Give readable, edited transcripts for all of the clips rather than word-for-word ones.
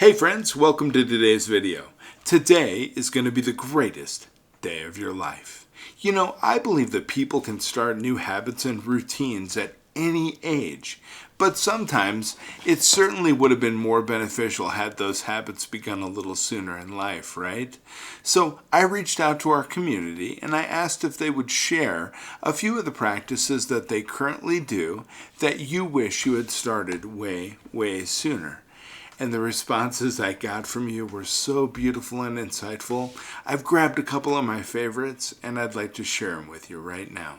Hey friends, welcome to today's video. Today is going to be the greatest day of your life. You know, I believe that people can start new habits and routines at any age, but sometimes it certainly would have been more beneficial had those habits begun a little sooner in life, right? So I reached out to our community and I asked if they would share a few of the practices that they currently do that you wish you had started way sooner. And the responses I got from you were so beautiful and insightful. I've grabbed a couple of my favorites, and I'd like to share them with you right now.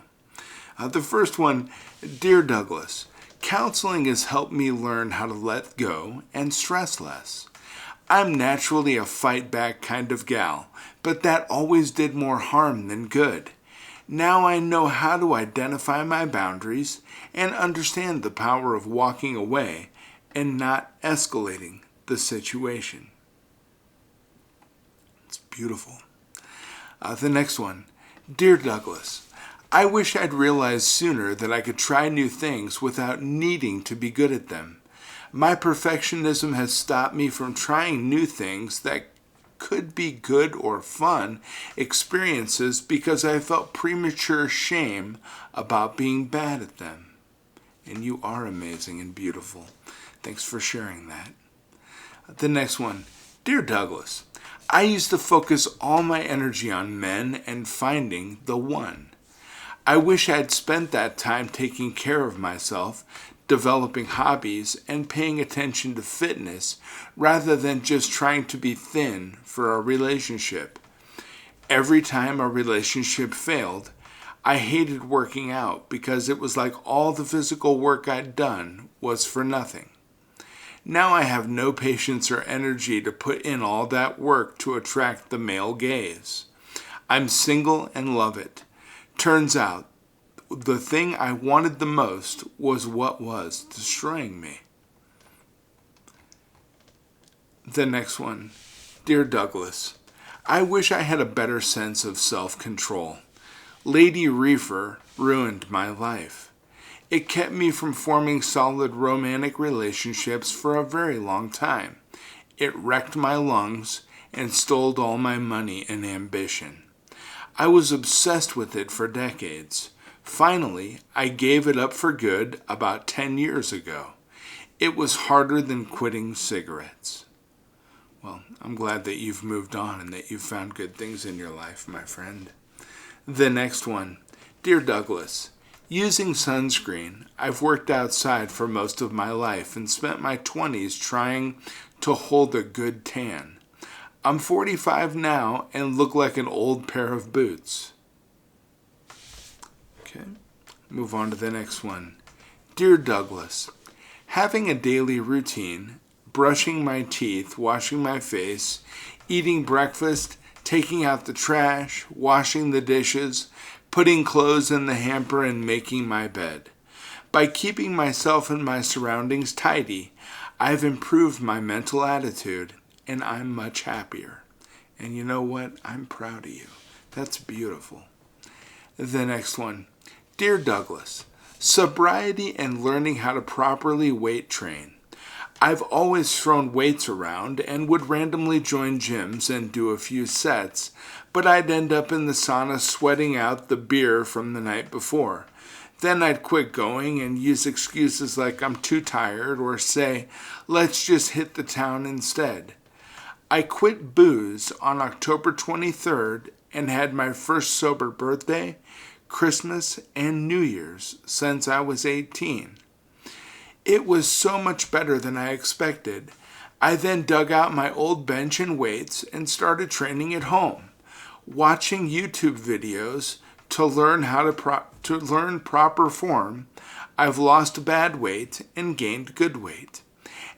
The first one, Dear Douglas, counseling has helped me learn how to let go and stress less. I'm naturally a fight-back kind of gal, but that always did more harm than good. Now I know how to identify my boundaries and understand the power of walking away and not escalating the situation. It's beautiful. The next one. Dear Douglas, I wish I'd realized sooner that I could try new things without needing to be good at them. My perfectionism has stopped me from trying new things that could be good or fun experiences because I felt premature shame about being bad at them. And you are amazing and beautiful. Thanks for sharing that. The next one. Dear Douglas, I used to focus all my energy on men and finding the one. I wish I'd spent that time taking care of myself, developing hobbies, and paying attention to fitness rather than just trying to be thin for a relationship. Every time a relationship failed, I hated working out because it was like all the physical work I'd done was for nothing. Now I have no patience or energy to put in all that work to attract the male gaze. I'm single and love it. Turns out, the thing I wanted the most was what was destroying me. The next one. Dear Douglas, I wish I had a better sense of self-control. Lady Reefer ruined my life. It kept me from forming solid romantic relationships for a very long time. It wrecked my lungs and stole all my money and ambition. I was obsessed with it for decades. Finally, I gave it up for good about 10 years ago. It was harder than quitting cigarettes. Well, I'm glad that you've moved on and that you've found good things in your life, my friend. The next one. Dear Douglas, using sunscreen, I've worked outside for most of my life and spent my 20s trying to hold a good tan. I'm 45 now and look like an old pair of boots. Okay, move on to the next one. Dear Douglas, having a daily routine, brushing my teeth, washing my face, eating breakfast, taking out the trash, washing the dishes, putting clothes in the hamper, and making my bed. By keeping myself and my surroundings tidy, I've improved my mental attitude, and I'm much happier. And you know what? I'm proud of you. That's beautiful. The next one. Dear Douglas, sobriety and learning how to properly weight train. I've always thrown weights around and would randomly join gyms and do a few sets, but I'd end up in the sauna sweating out the beer from the night before. Then I'd quit going and use excuses like I'm too tired or say, let's just hit the town instead. I quit booze on October 23rd and had my first sober birthday, Christmas, and New Year's since I was 18. It was so much better than I expected. I then dug out my old bench and weights and started training at home, watching YouTube videos to learn how to learn proper form. I've lost bad weight and gained good weight.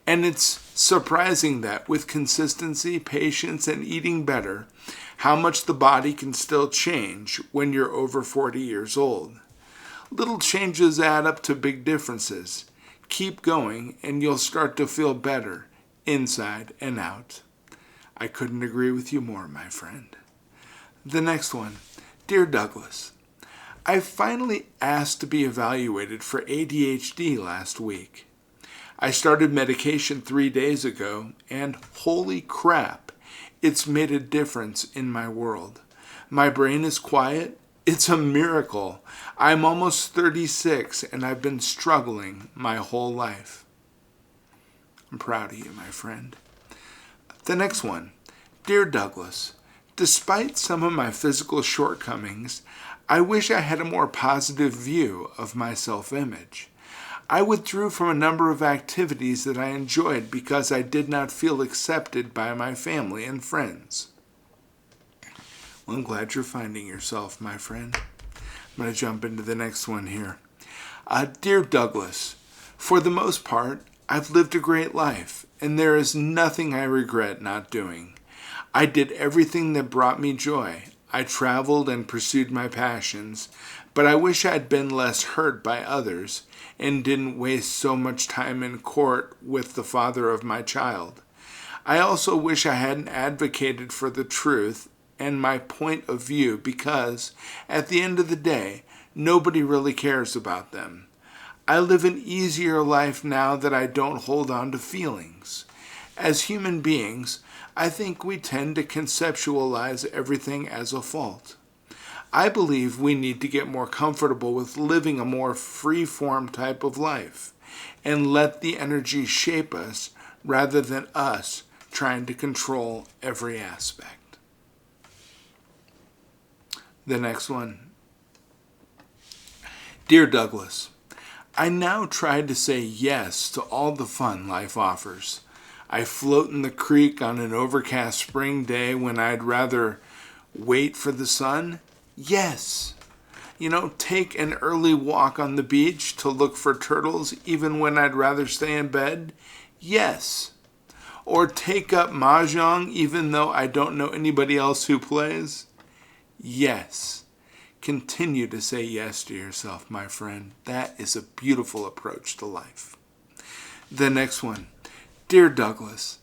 And it's surprising that with consistency, patience, and eating better, how much the body can still change when you're over 40 years old. Little changes add up to big differences. Keep going and you'll start to feel better inside and out. I couldn't agree with you more, my friend. The next one. Dear Douglas, I finally asked to be evaluated for ADHD last week. I started medication 3 days ago, and holy crap, it's made a difference in my world. My brain is quiet. It's a miracle. I'm almost 36, and I've been struggling my whole life. I'm proud of you, my friend. The next one. Dear Douglas, despite some of my physical shortcomings, I wish I had a more positive view of my self-image. I withdrew from a number of activities that I enjoyed because I did not feel accepted by my family and friends. Well, I'm glad you're finding yourself, my friend. I'm going to jump into the next one here. Dear Douglas, for the most part, I've lived a great life, and there is nothing I regret not doing. I did everything that brought me joy. I traveled and pursued my passions, but I wish I'd been less hurt by others and didn't waste so much time in court with the father of my child. I also wish I hadn't advocated for the truth and my point of view because, at the end of the day, nobody really cares about them. I live an easier life now that I don't hold on to feelings. As human beings, I think we tend to conceptualize everything as a fault. I believe we need to get more comfortable with living a more free-form type of life and let the energy shape us rather than us trying to control every aspect. The next one. Dear Douglas, I now try to say yes to all the fun life offers. I float in the creek on an overcast spring day when I'd rather wait for the sun. Yes. Take an early walk on the beach to look for turtles even when I'd rather stay in bed. Yes. Or take up mahjong even though I don't know anybody else who plays. Yes. Continue to say yes to yourself, my friend. That is a beautiful approach to life. The next one. Dear Douglas,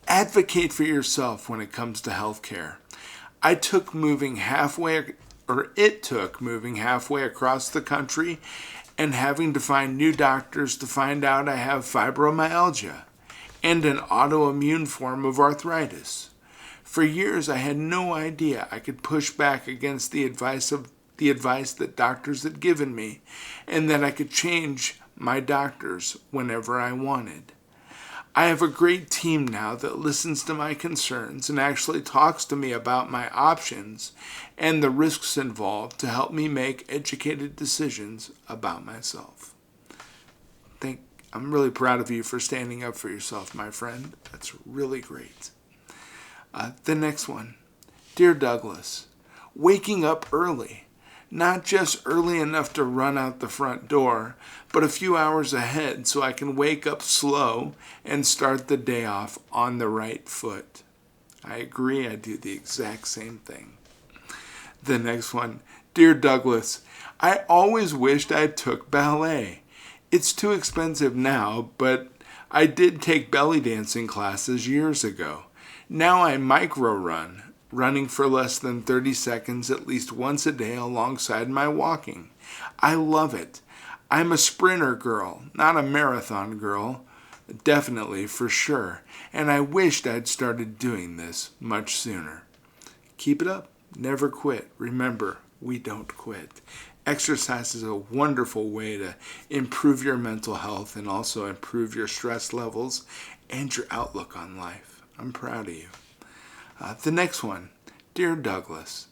advocate for yourself when it comes to health care. It took moving halfway across the country and having to find new doctors to find out I have fibromyalgia and an autoimmune form of arthritis. For years, I had no idea I could push back against the advice that doctors had given me, and that I could change my doctors whenever I wanted. I have a great team now that listens to my concerns and actually talks to me about my options and the risks involved to help me make educated decisions about myself. I'm really proud of you for standing up for yourself, my friend. That's really great. The next one. Dear Douglas, waking up early. Not just early enough to run out the front door, but a few hours ahead so I can wake up slow and start the day off on the right foot. I agree, I do the exact same thing. The next one. Dear Douglas, I always wished I took ballet. It's too expensive now, but I did take belly dancing classes years ago. Now I micro-run, running for less than 30 seconds at least once a day alongside my walking. I love it. I'm a sprinter girl, not a marathon girl. Definitely, for sure. And I wished I'd started doing this much sooner. Keep it up. Never quit. Remember, we don't quit. Exercise is a wonderful way to improve your mental health and also improve your stress levels and your outlook on life. I'm proud of you. The next one. Dear Douglas,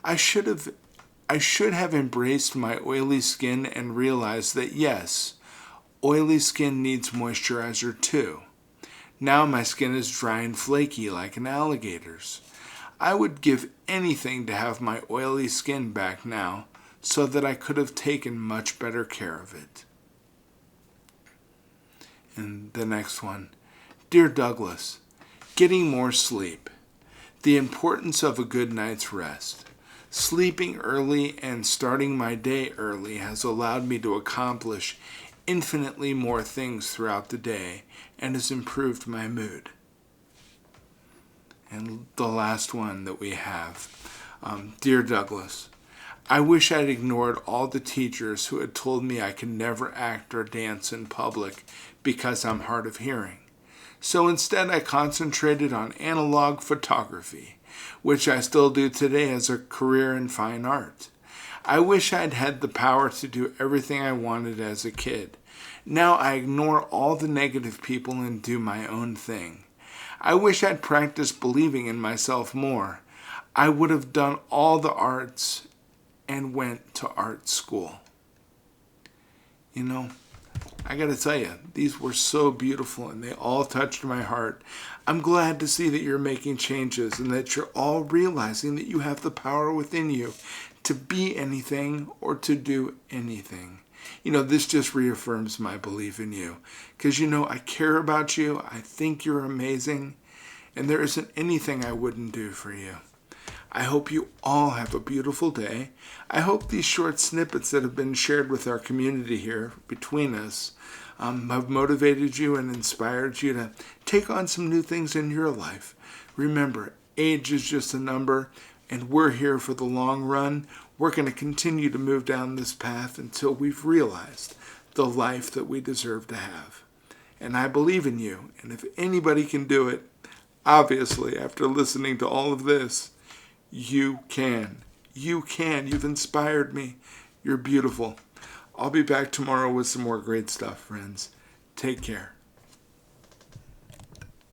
I should have embraced my oily skin and realized that yes, oily skin needs moisturizer too. Now my skin is dry and flaky like an alligator's. I would give anything to have my oily skin back now so that I could have taken much better care of it. And the next one. Dear Douglas, getting more sleep. The importance of a good night's rest. Sleeping early and starting my day early has allowed me to accomplish infinitely more things throughout the day and has improved my mood. And the last one that we have. Dear Douglas, I wish I'd ignored all the teachers who had told me I could never act or dance in public because I'm hard of hearing. So instead I concentrated on analog photography, which I still do today as a career in fine art. I wish I'd had the power to do everything I wanted as a kid. Now I ignore all the negative people and do my own thing. I wish I'd practiced believing in myself more. I would have done all the arts and went to art school. You know, I gotta tell you, these were so beautiful and they all touched my heart. I'm glad to see that you're making changes and that you're all realizing that you have the power within you to be anything or to do anything. This just reaffirms my belief in you. Because, I care about you. I think you're amazing. And there isn't anything I wouldn't do for you. I hope you all have a beautiful day. I hope these short snippets that have been shared with our community here between us have motivated you and inspired you to take on some new things in your life. Remember, age is just a number, and we're here for the long run. We're going to continue to move down this path until we've realized the life that we deserve to have. And I believe in you, and if anybody can do it, obviously, after listening to all of this, you can. You can. You've inspired me. You're beautiful. I'll be back tomorrow with some more great stuff, friends. Take care.